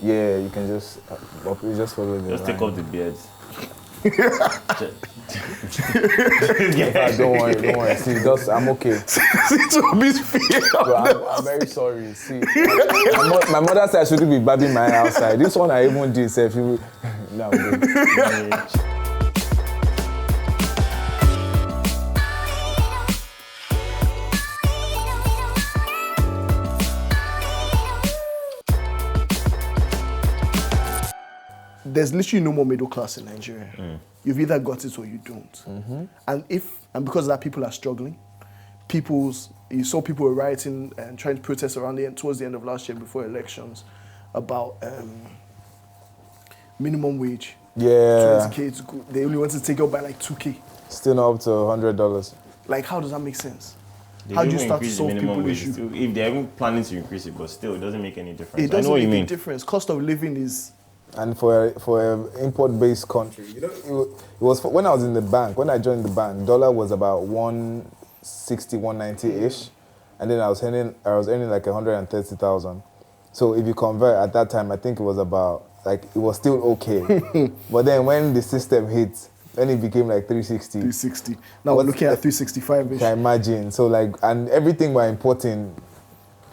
Yeah, you can just follow the Just take off the beards. Don't worry. See, I'm okay. I'm very sorry. See, my mother said I shouldn't be babbing my hair outside. This one I even did. Say, no, I'm good. There's literally no more middle class in Nigeria. You've either got it or you don't. And because of that, people are struggling. You saw people were rioting and trying to protest towards the end of last year before elections about minimum wage. Yeah. 20K. They only want to take it up by like 2K. Still not up to $100. Like, how does that make sense? How do you start to solve people's issues? If they're even planning to increase it, but still, it doesn't make any difference. It doesn't make any difference. Cost of living is... And for an import-based country, it was when I was in the bank. When I joined the bank, dollar was about 160, 190-ish, and then I was earning like 130,000. So if you convert at that time, I think it was about it was still okay. But then when the system hit, then it became like 360. 360. Now we're looking at 365-ish. Can imagine? So and everything we're importing.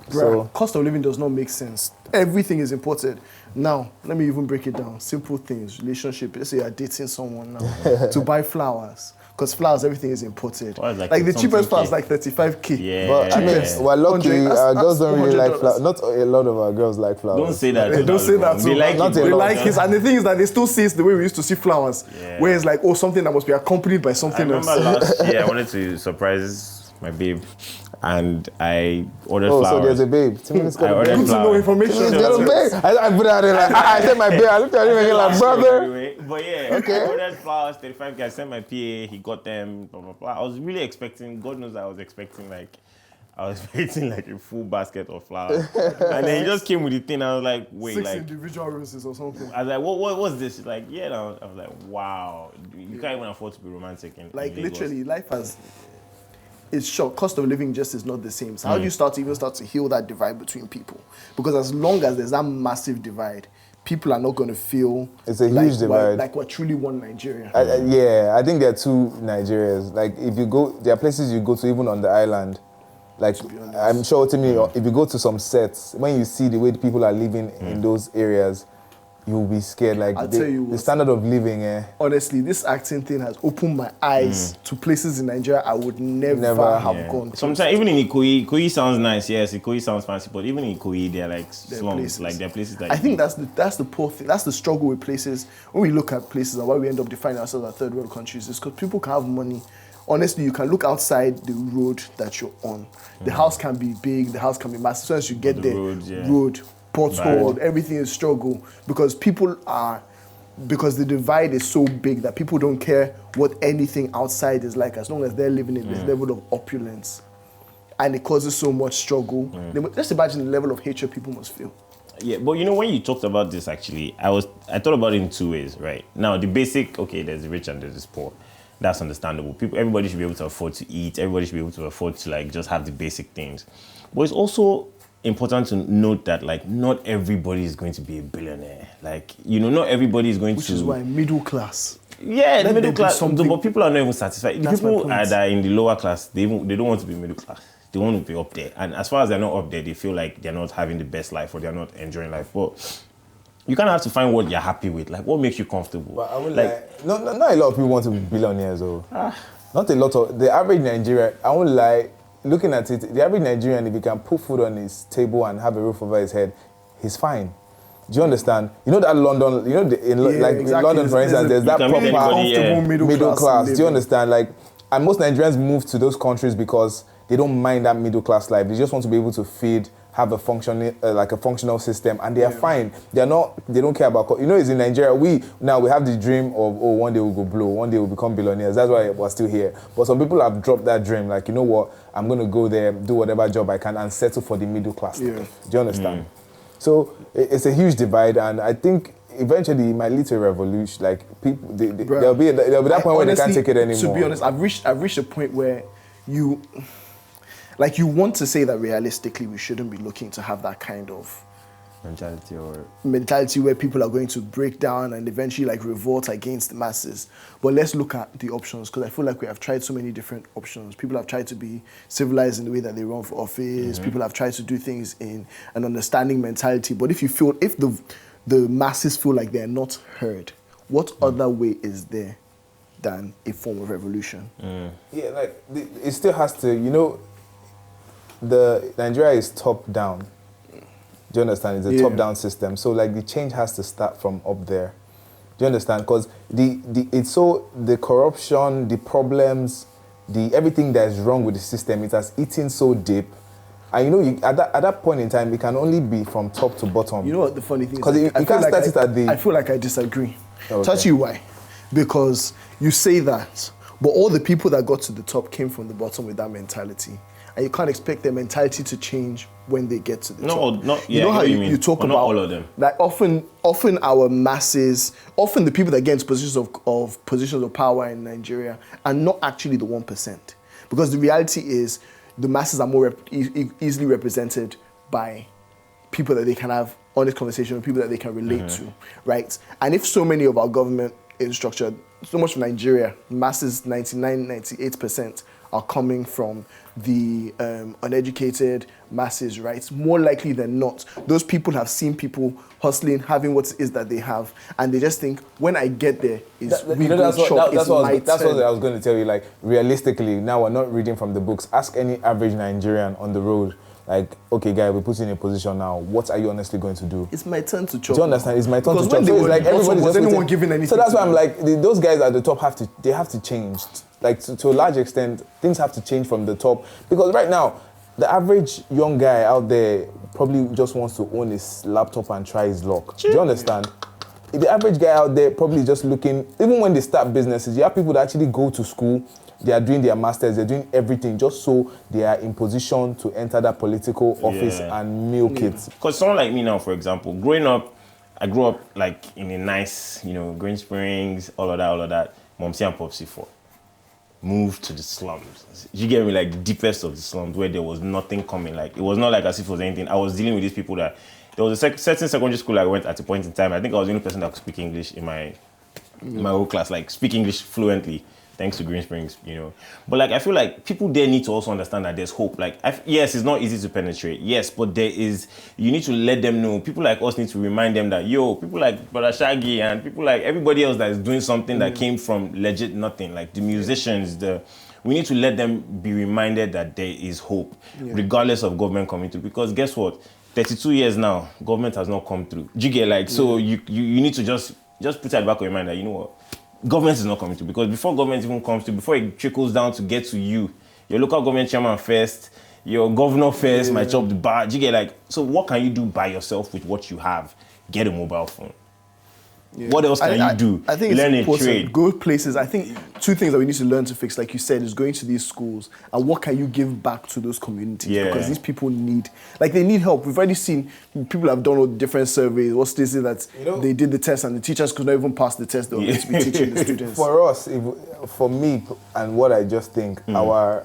So cost of living does not make sense. Everything is imported. Now, let me even break it down. Simple things, relationship. Let's say you're dating someone now to buy flowers. Because flowers, everything is imported. Like the cheapest flowers, like 35K. Yeah. But I mean, we're lucky. Our girls don't really like flowers. Not a lot of our girls like flowers. Don't say that. Don't say that. They like it. They like it. And the thing is that they still see it the way we used to see flowers. Yeah. Where it's like, something that must be accompanied by something else. I remember last year I wanted to surprise my babe. And I ordered flowers. So there's a babe. I ordered good to know information. I put out there I said my babe. I looked at him and like, brother. Anyway, but yeah, okay. I ordered flowers, 35K. I sent my PA. He got them. Blah blah blah. I was really expecting. God knows I was expecting like a full basket of flowers. And then he just came with the thing. I was like, wait, 6 individual roses or something. I was like, what's this? He's like, yeah. I was like, wow. You can't even afford to be romantic in literally, life has. It's short. Cost of living just is not the same. So how do you start to heal that divide between people? Because as long as there's that massive divide, people are not going to feel it's a huge divide. Like we're truly one Nigeria. I think there are two Nigerias. Like there are places you go to even on the island. Like I'm sure to me, if you go to some sets, when you see the way the people are living in those areas, you'll be scared. Like the standard of living. Honestly, this acting thing has opened my eyes to places in Nigeria I would never have gone to. Sometimes even in Ikoyi sounds nice. Yes, Ikoyi sounds fancy, but even in Ikoyi, they're like slums. Like they're places like. I think that's the poor thing. That's the struggle with places. When we look at places and why we end up defining ourselves as third world countries, is because people can have money. Honestly, you can look outside the road that you're on. The house can be big. The house can be massive. So as you get there, road. Pothole, everything is struggle because the divide is so big that people don't care what anything outside is like as long as they're living in this level of opulence, and it causes so much struggle. Just imagine the level of hatred people must feel. Yeah, but when you talked about this, actually, I thought about it in two ways, right? Now, the basic, there's the rich and there's the poor. That's understandable. Everybody should be able to afford to eat. Everybody should be able to afford to just have the basic things. But it's also important to note that not everybody is going to be a billionaire. Not everybody is going Which is why middle class. Yeah, the middle class. But people are not even satisfied. The people that are in the lower class, they don't want to be middle class. They want to be up there. And as far as they're not up there, they feel like they're not having the best life or they're not enjoying life. But you kind of have to find what you're happy with. What makes you comfortable. But I would not a lot of people want to be billionaires though. Not a lot of the average Nigerian. I won't lie. Looking at it, the average Nigerian, if he can put food on his table and have a roof over his head, he's fine. Do you understand? You know that London, in London, for instance, there's that proper comfortable middle class. Do you understand? And most Nigerians move to those countries because they don't mind that middle class life. They just want to be able to feed, have a functional system, and they are fine. They don't care about. It's in Nigeria. We have the dream of one day we'll go blow, one day we'll become billionaires. That's why we're still here. But some people have dropped that dream. You know what? I'm gonna go there, do whatever job I can, and settle for the middle class. Yeah. Do you understand? So it's a huge divide, and I think eventually it might lead to a revolution. People, there'll be that point where they can't take it anymore. To be honest, I've reached a point where you want to say that realistically we shouldn't be looking to have that kind of mentality where people are going to break down and eventually like revolt against the masses. But let's look at the options, because I feel like we have tried so many different options. People have tried to be civilized in the way that they run for office. People have tried to do things in an understanding mentality. But if the masses feel like they're not heard, what other way is there than a form of revolution? Yeah, like it still has to, the Nigeria is top down. Do you understand? It's a top-down system. So like the change has to start from up there. Do you understand? Because the corruption, the problems, everything that is wrong with the system, it has eaten so deep. And at that point in time, it can only be from top to bottom. You know what the funny thing is? Because you can't start it at the... I feel like I disagree. Okay. Tell you why. Because you say that, but all the people that got to the top came from the bottom with that mentality. And you can't expect their mentality to change when they get to the top. You know how you talk about... Not all of them. Like often our masses, often the people that get into positions of power in Nigeria are not actually the 1%. Because the reality is the masses are more easily represented by people that they can have honest conversation with, people that they can relate to, right? And if so many of our government is structured, so much of Nigeria, masses 98% are coming from the uneducated masses, right? More likely than not, those people have seen people hustling, having what it is that they have, and they just think, when I get there, that's what I was going to tell you. Like, realistically, now we're not reading from the books. Ask any average Nigerian on the road, like, okay, guy, we put you in a position now. What are you honestly going to do? It's my turn to chop. Do you understand? It's my turn to chop. So it's like everybody was anyone giving anything. So that's why I'm like, those guys at the top have to change. Like to a large extent, things have to change from the top, because right now, the average young guy out there probably just wants to own his laptop and try his luck. Do you understand? The average guy out there probably just looking. Even when they start businesses, you have people that actually go to school. They are doing their masters, they're doing everything just so they are in position to enter that political office and milk it. Because someone like me now, for example, growing up, I grew up like in a nice, Green Springs, all of that. Momsi and Popsi for moved to the slums. You get me, like the deepest of the slums where there was nothing coming. Like it was not like as if it was anything. I was dealing with these people that there was a certain secondary school I went at a point in time. I think I was the only person that could speak English in my whole class, like speak English fluently. Thanks to Green Springs, But like, I feel like people there need to also understand that there's hope. Like, yes, it's not easy to penetrate. Yes, but you need to let them know. People like us need to remind them that, people like Brother Shaggy and people like everybody else that is doing something that came from legit nothing, like the musicians, we need to let them be reminded that there is hope, regardless of government coming through. Because guess what? 32 years now, government has not come through. Do you get like, so you need to just put it at the back of your mind that, you know what? Government is not coming to, because before government even comes to, before it trickles down to get to you, your local government chairman first, your governor first might chop the bar. You get like, so what can you do by yourself with what you have? Get a mobile phone. Yeah. What else can you do? I think learn it's important. Trade. Go places. I think two things that we need to learn to fix, like you said, is going to these schools and what can you give back to those communities? Yeah. Because these people they need help. We've already seen people have done all the different surveys. What's this is that they did the test and the teachers could not even pass the test. They were going to be teaching the students. For us, for me, and what I just think, our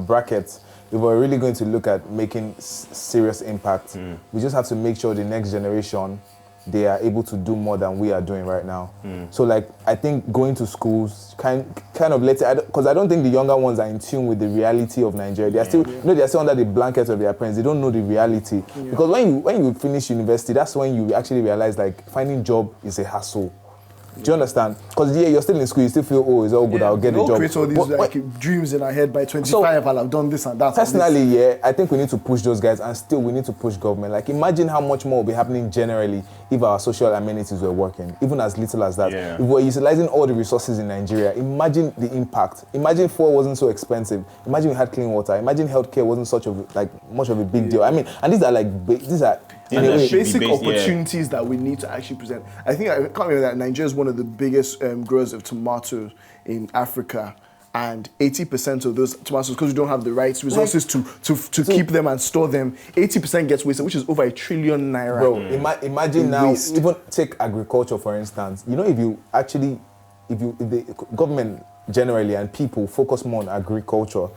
brackets, if we're really going to look at making serious impact, we just have to make sure the next generation, they are able to do more than we are doing right now. So like, I think going to schools kind of because I don't think the younger ones are in tune with the reality of Nigeria. They are still, they're still under the blanket of their parents. They don't know the reality. Because when you finish university, that's when you actually realize like finding job is a hassle. Do you understand? Because you're still in school, you still feel, it's all good, I'll get a job. Create all these dreams in our head by 25, I'll have done this and that. Personally, I think we need to push those guys, and still we need to push government. Like, imagine how much more will be happening generally if our social amenities were working, even as little as that. Yeah. If we're utilizing all the resources in Nigeria, imagine the impact. Imagine fuel wasn't so expensive. Imagine we had clean water. Imagine healthcare wasn't much of a big deal. I mean, and these are basic opportunities that we need to actually present. I can't remember that Nigeria is one of the biggest growers of tomatoes in Africa, and 80% of those tomatoes, because we don't have the right resources to keep them and store them, 80% gets wasted, which is over ₦1 trillion. Bro, imagine now, even take agriculture for instance. If the government generally and people focus more on agriculture,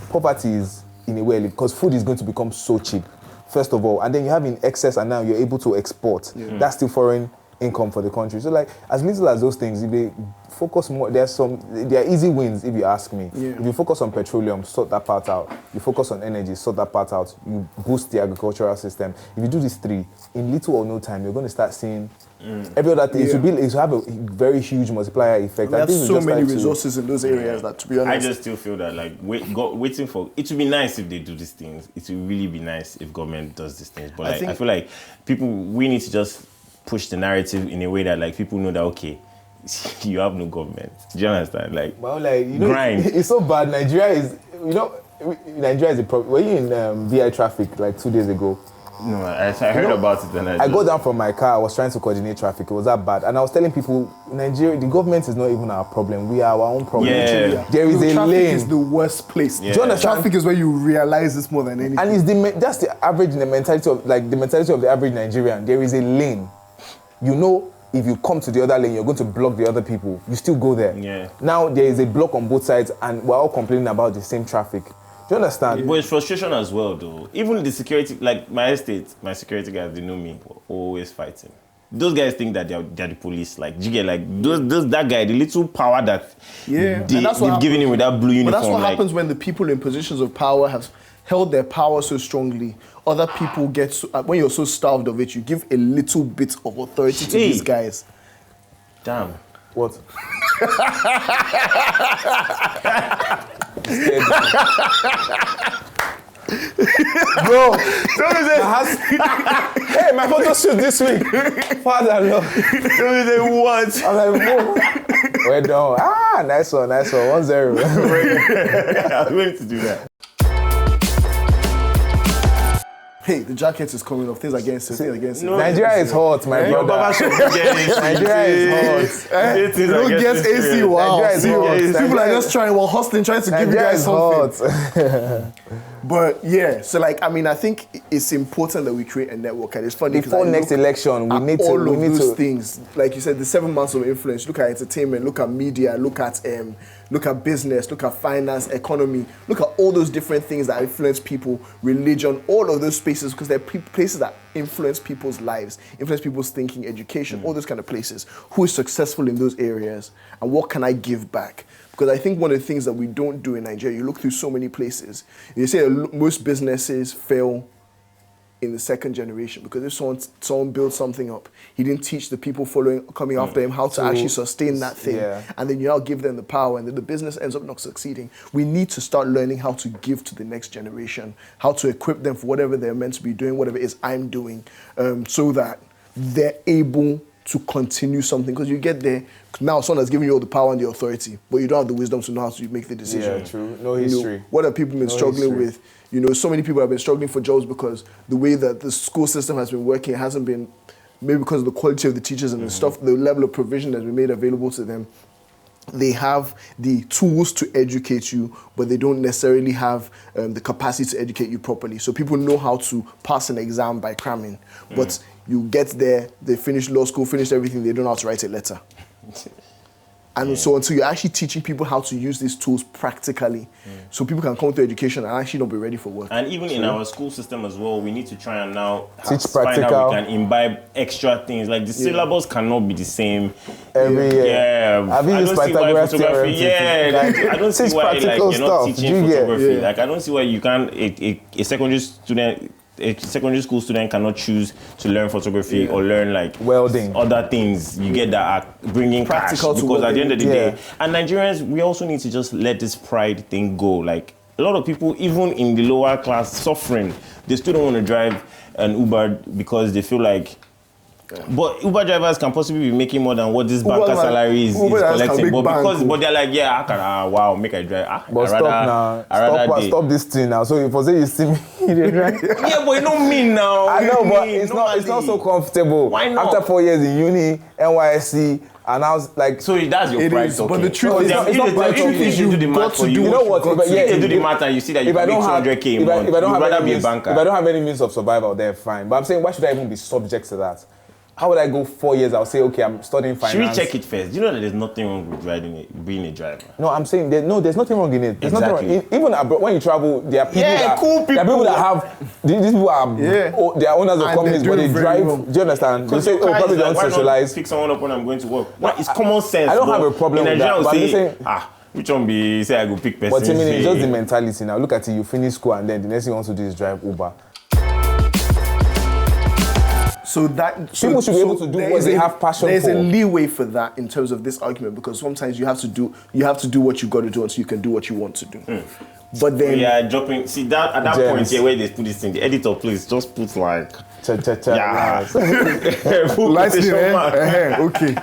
poverty is in a way, because food is going to become so cheap. first of all, and then you have in excess, and now you're able to export. That's still foreign income for the country. So like, as little as those things, if they focus more, there are easy wins if you ask me. If you focus on petroleum, sort that part out. You focus on energy, sort that part out. You boost the agricultural system. If you do these three, in little or no time, you're going to start seeing every other thing. It will have a very huge multiplier effect. We have so many resources in those areas that, to be honest, I just still feel that like waiting for it would be nice if they do these things. It would really be nice if government does these things. But like, I feel like we need to just push the narrative in a way that like people know that okay, you have no government. Do you understand? Like, well, like grind. It's so bad. Nigeria is a problem. Were you in VI traffic like 2 days ago? No, I heard about it and I got down from my car. I was trying to coordinate traffic. It was that bad, and I was telling people, Nigeria, the government is not even our problem. We are our own problem. Yeah. There is a traffic lane. is the worst place. Do you understand? Traffic is where you realize this more than anything. And that's the average in the mentality of the average Nigerian. There is a lane. You know, if you come to the other lane, you're going to block the other people. You still go there. Yeah. Now there is a block on both sides, and we're all complaining about the same traffic. Do you understand? But it's frustration as well, though. Even the security, like my security guys, they know me, we're always fighting. Those guys think that they're the police. Like, you get like that guy, the little power that they've given him with that blue uniform. But that's what happens when the people in positions of power have held their power so strongly. Other people get when you're so starved of it, you give a little bit of authority to these guys. Damn. What? Bro, hey, my photo shoot this week. Father, Lord. What? I'm like, whoa. We're done. Nice one. 1-0. I was waiting to do that. Hey, the jacket is coming off. Things are getting serious. No, Nigeria is hot, my brother. Nigeria is hot. You don't get AC. Wow. Nigeria is hot. People are just trying to give you guys something. Hot. But yeah, so like, I mean, I think it's important that we create a network, and it's funny before next election, we need those things. Like you said, the 7 months of influence. Look at entertainment, look at media, look at business, look at finance, economy. Look at all those different things that influence people, religion, all of those spaces, because they're places that influence people's lives, influence people's thinking, education, all those kind of places. Who is successful in those areas, and what can I give back? Because I think one of the things that we don't do in Nigeria, you look through so many places, you say most businesses fail in the second generation, because if someone builds something up, he didn't teach the people coming after him how to actually sustain that thing. Yeah. And then you now give them the power, and then the business ends up not succeeding. We need to start learning how to give to the next generation, how to equip them for whatever they're meant to be doing, whatever it is I'm doing, so that they're able to continue something. Because you get there, now someone has given you all the power and the authority, but you don't have the wisdom to know how to make the decision. Yeah, true. No history. What have people been struggling with? So many people have been struggling for jobs because the way that the school system has been working hasn't been, maybe because of the quality of the teachers and the stuff, the level of provision that's been made available to them. They have the tools to educate you, but they don't necessarily have the capacity to educate you properly. So people know how to pass an exam by cramming, but you get there, they finish law school, finish everything, they don't know how to write a letter. And so until you're actually teaching people how to use these tools practically, so people can come to education and actually not be ready for work. And even in our school system as well, we need to try and now teach find practical. out we can imbibe extra things. Like the syllabus cannot be the same every year. Yeah, I've used Pythagoras theorem. I don't see why you're not teaching photography. Yeah. Like I don't see why you can't a secondary student. A secondary school student cannot choose to learn photography or learn like welding, other things. You get that are bringing practical cash, because at the end of the day, and Nigerians, we also need to just let this pride thing go. Like a lot of people, even in the lower class, suffering, they still don't want to drive an Uber because they feel like. But Uber drivers can possibly be making more than what this banker salary is collecting. But they're like, yeah, I can, wow, make I drive. But stop this thing now. So if I say you see me, they drive. Yeah, but you don't mean now. I know, but it's not so comfortable. Why not? After 4 years in uni, NYSC, and I was like, so that's your pride talking. But the truth is, it's not pride talking. If you do the math for you, you know what? If they do the math and you see that you can make 200K a month, you'd rather be a banker. If I don't have any means of survival, then fine. But I'm saying, why should I even be subject to that? How would I go 4 years? I'll say, okay, I'm studying finance. Should we check it first? Do you know that there's nothing wrong with being a driver? No, I'm saying there's nothing wrong in it. There's Exactly. nothing wrong. Even abroad, when you travel, there are people cool people. There are people that have these people are they are owners of And companies, they're but they doing drive. very well. Do you understand? They Because say, oh, probably they why don't not socialize. pick someone up when I'm going to work? It's common sense. I don't have but a problem in with that, Nigeria, but I'm say, just saying- which one be say I go pick person? But to me, it's just the say- mentality now. Look at it, you finish school and then the next thing you want to do is drive Uber. So People should be able to do there what is they have passion There's a for. leeway for that in terms of this argument, because sometimes you have to do what you've got to do until you can do what you want to do. But then Yeah, dropping. See that at that Gems. point here where they put this thing, the editor, please just put like Yeah. full lights in, quotation mark. okay.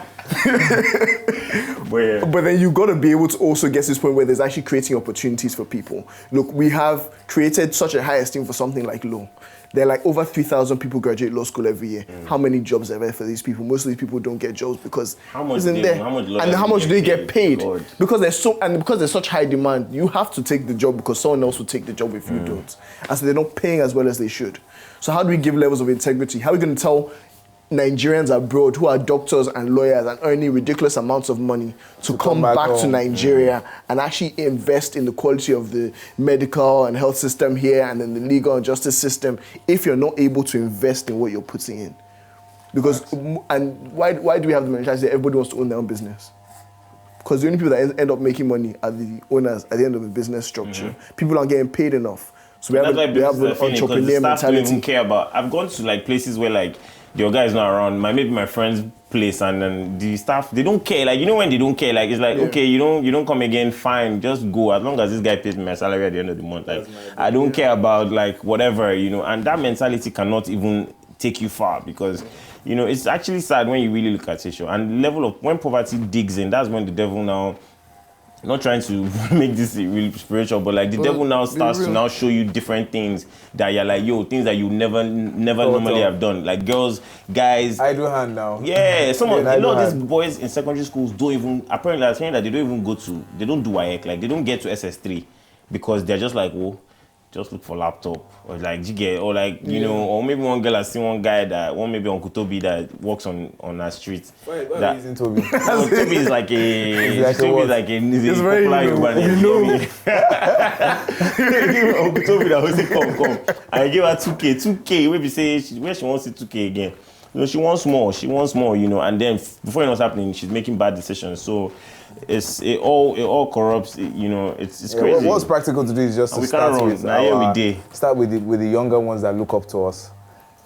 Where But then you've got to be able to also get to this point where there's actually creating opportunities for people. Look, we have created such a high esteem for something like law. There are like over 3,000 people graduate law school every year. How many jobs are there for these people? Most of these people don't get jobs because How much isn't they- there? how much And how much do they get paid? God. Because there's such high demand, you have to take the job because someone else will take the job if you don't. And so they're not paying as well as they should. So how do we give levels of integrity? How are we going to tell Nigerians abroad who are doctors and lawyers and earning ridiculous amounts of money to come back to home. Nigeria and actually invest in the quality of the medical and health system here and in the legal and justice system if you're not able to invest in what you're putting in? Because and why do we have the mentality that everybody wants to own their own business? Because the only people that end up making money are the owners at the end of the business structure. People aren't getting paid enough. So we have an entrepreneur Don't even mentality. care about. I've gone to like places where like your guy is not around. Maybe my friend's place, and then the staff they don't care. Like when they don't care, like it's like okay, you don't come again, fine, just go. As long as this guy pays me my salary at the end of the month, like I don't care about like whatever, And that mentality cannot even take you far because. It's actually sad when you really look at it, and the level of when poverty digs in, that's when the devil now. Not trying to make this really spiritual, but like the devil now starts to now show you different things that you're like, things that you never normally have done. Like girls, guys. I do hand now. Yeah, some of I do these hand. boys in secondary schools don't even. Apparently, I'm saying that they don't do WAEC, like they don't get to SS3 because they're just like, just look for laptop or like jigger or like or maybe one girl has seen one guy maybe Uncle Tobi that works on our street. What are you using, Tobi? Tobi is like he's a very popular Yoruba name. Uncle Tobi that always say come. I give her 2K. Maybe say where she wants it 2K again. She wants more, and then before it was happening, she's making bad decisions. So it all corrupts. It's crazy. What's practical to do is just to We can't run. Now here we dey. start with the younger ones that look up to us.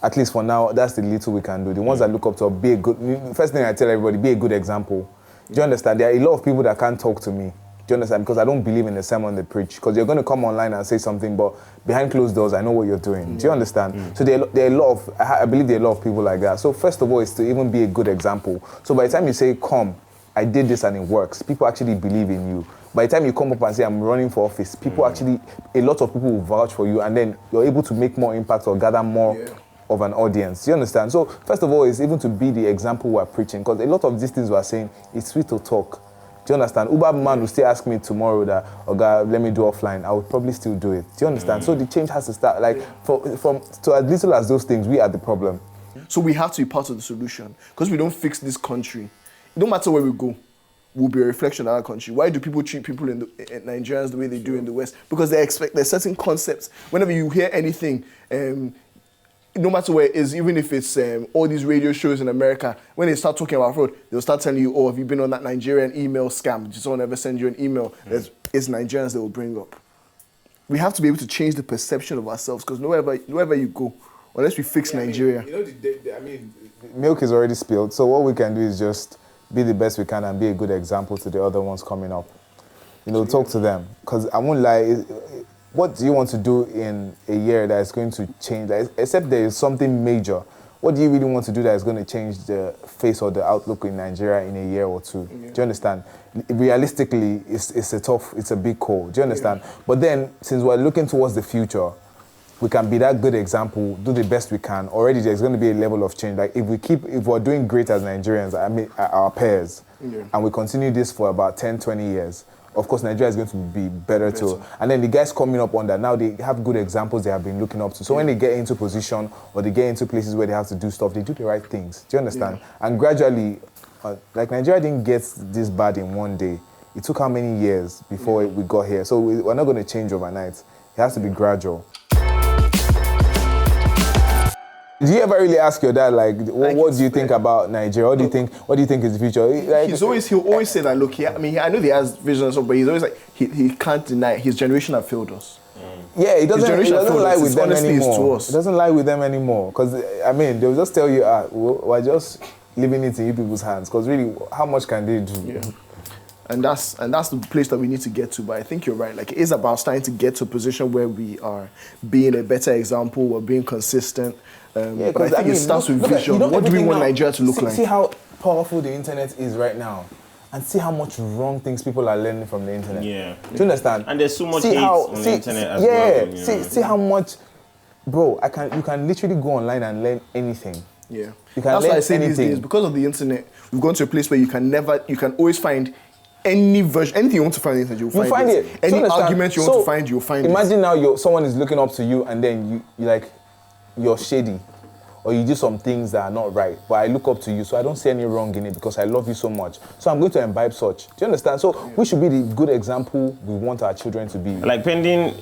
At least for now, that's the little we can do. The ones that look up to us, be a good. First thing I tell everybody, be a good example. Do you understand? There are a lot of people that can't talk to me. Do you understand? Because I don't believe in the sermon they preach. Because you're going to come online and say something, but behind closed doors, I know what you're doing. Do you understand? So there are a lot of, I believe there are a lot of people like that. So first of all, is to even be a good example. So by the time you say, come, I did this and it works, people actually believe in you. By the time you come up and say, I'm running for office, people actually, a lot of people will vouch for you, and then you're able to make more impact or gather more of an audience. Do you understand? So first of all, is even to be the example we're preaching, because a lot of these things we're saying, it's sweet to talk. Do you understand? Uber man will still ask me tomorrow that, God, let me do offline. I would probably still do it. Do you understand? So the change has to start, like, from to as little as those things, we are the problem. So we have to be part of the solution. Because we don't fix this country, it don't matter where we go, we'll be a reflection of our country. Why do people treat people in Nigerians the way they do in the West? Because there's certain concepts. Whenever you hear anything, no matter where it is, even if it's all these radio shows in America, when they start talking about fraud, they'll start telling you, have you been on that Nigerian email scam? Did someone ever send you an email? It's Nigerians that will bring up. We have to be able to change the perception of ourselves, because wherever you go, unless we fix Nigeria. Milk is already spilled, so what we can do is just be the best we can and be a good example to the other ones coming up. Talk to them. Because I won't lie, what do you want to do in a year that is going to change? Except there is something major. What do you really want to do that is going to change the face or the outlook in Nigeria in a year or two? Yeah. Do you understand? Realistically, it's a big call. Do you understand? Yeah. But then, since we're looking towards the future, we can be that good example, do the best we can. Already there's going to be a level of change. Like if we're doing great as Nigerians, our peers, and we continue this for about 10, 20 years, of course, Nigeria is going to be better too. And then the guys coming up on that, now they have good examples they have been looking up to. So when they get into position or they get into places where they have to do stuff, they do the right things. Do you understand? Yeah. And gradually, like Nigeria didn't get this bad in one day. It took how many years before we got here? So we're not going to change overnight. It has to be gradual. Do you ever really ask your dad, like what do you think about Nigeria? What do you think is the future? Like, he'll always say that, look, I know he has vision and stuff, but he's always like, he can't deny his generation have failed us. Yeah, it doesn't lie with them anymore. It doesn't lie with them anymore. Because, I mean, they'll just tell you, we're just leaving it in you people's hands. Because really, how much can they do? Yeah. And that's the place that we need to get to. But I think you're right. Like, it is about starting to get to a position where we are being a better example, we're being consistent. But I think it starts with vision. What do we want Nigeria to look like? See how powerful the internet is right now. And see how much wrong things people are learning from the internet. Yeah. Do you understand? And there's so much hate on the internet as well. Yeah. See how much, bro. You can literally go online and learn anything. Yeah. You can That's learn why I say anything. these days, because of the internet, we've gone to a place where you can always find any version, anything you want to find on the internet, you'll find it. Any argument you want to find, you'll find it. Imagine now someone is looking up to you and then you're shady. Or you do some things that are not right, but I look up to you, so I don't see any wrong in it because I love you so much. So I'm going to imbibe such. Do you understand? So we should be the good example we want our children to be. Like pending,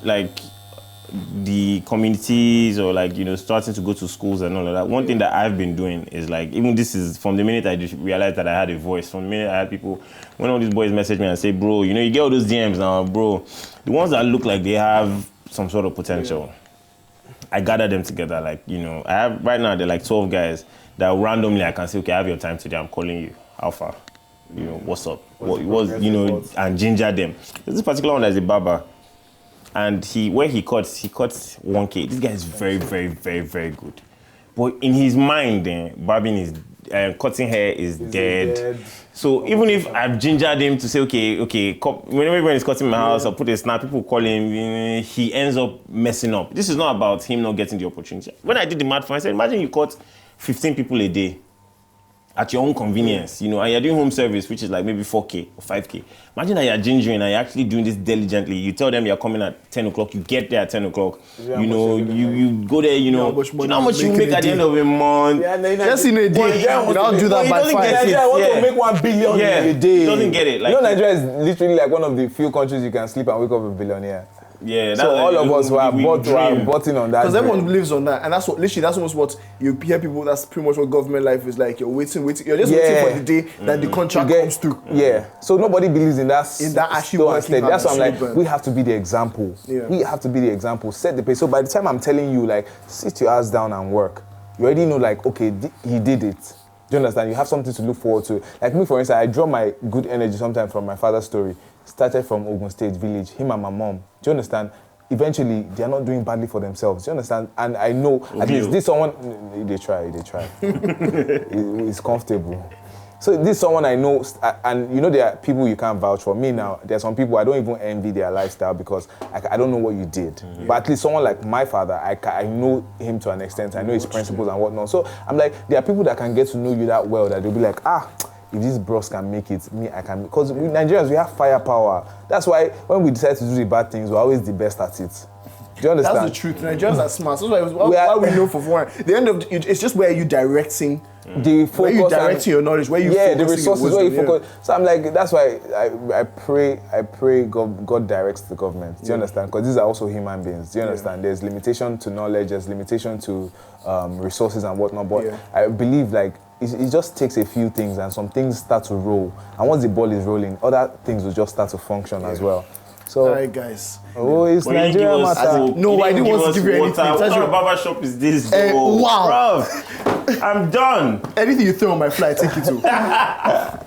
the communities or starting to go to schools and all of that. One thing that I've been doing is even this is from the minute I just realized that I had a voice. From the minute I had people, when all these boys message me and say, bro, you get all those DMs now, bro. The ones that look like they have some sort of potential. I gather them together, I have right now they're 12 guys that randomly I can say, okay, I have your time today, I'm calling you. How far? What's up? And ginger them. There's this particular one that's a barber. And he cuts 1K. This guy is very, very, very, very good. But in his mind, barbing is cutting hair is dead. So even if I've gingered him to say, okay, whenever everyone is cutting my house or put a snap, people call him, he ends up messing up. This is not about him not getting the opportunity. When I did the math, I said, imagine you cut 15 people a day at your own convenience, and you're doing home service, which is maybe 4K or 5K. Imagine that you're gingering and you're actually doing this diligently. You tell them you're coming at 10 o'clock, you get there at 10 o'clock, you go there, you know how much you make at the end of a month. Just in a day, you don't do that by 5. Nigeria want to make 1 billion in a day. He doesn't get it. Nigeria is literally one of the few countries you can sleep and wake up a billionaire. Yeah, so all of us were botting on that. Because everyone lives on that, and that's almost what you hear people. That's pretty much what government life is like. You're waiting. You're just waiting for the day that the contract comes through. Yeah. So nobody believes in that. In that actually working. That's why I'm like, we have to be the example. Yeah. We have to be the example. Set the pace. So by the time I'm telling you, sit your ass down and work, you already know, okay, he did it. Do you understand? You have something to look forward to. Like me, for instance, I draw my good energy sometimes from my father's story. Started from Ogun State village, him and my mom. Do you understand? Eventually, they are not doing badly for themselves. Do you understand? And I know, at least this someone, they try. It's comfortable. So this someone I know, and there are people you can't vouch for. Me now, there are some people I don't even envy their lifestyle because I don't know what you did. Mm-hmm. But at least someone like my father, I know him to an extent. I know his principles and whatnot. So I'm like, there are people that can get to know you that well that they'll be like, if these bros can make it, me, I can. Because we Nigerians, we have firepower. That's why when we decide to do the bad things, we're always the best at it. Do you understand? That's the truth. Nigerians are smart. That's why we know for one. The end of it's just where you directing the focus. Where you directing your knowledge, where you the resources, where you focus. So I'm like, that's why I pray God directs the government. Do you understand? Because these are also human beings. Do you understand? There's limitation to knowledge, there's limitation to resources and whatnot. But I believe it just takes a few things and some things start to roll. And once the ball is rolling, other things will just start to function as well. So, all right, guys. It's Nigeria matter. No, I didn't want to give you anything. What kind of barber shop is this? Wow. Bruv, I'm done. Anything you throw on my fly, take it to.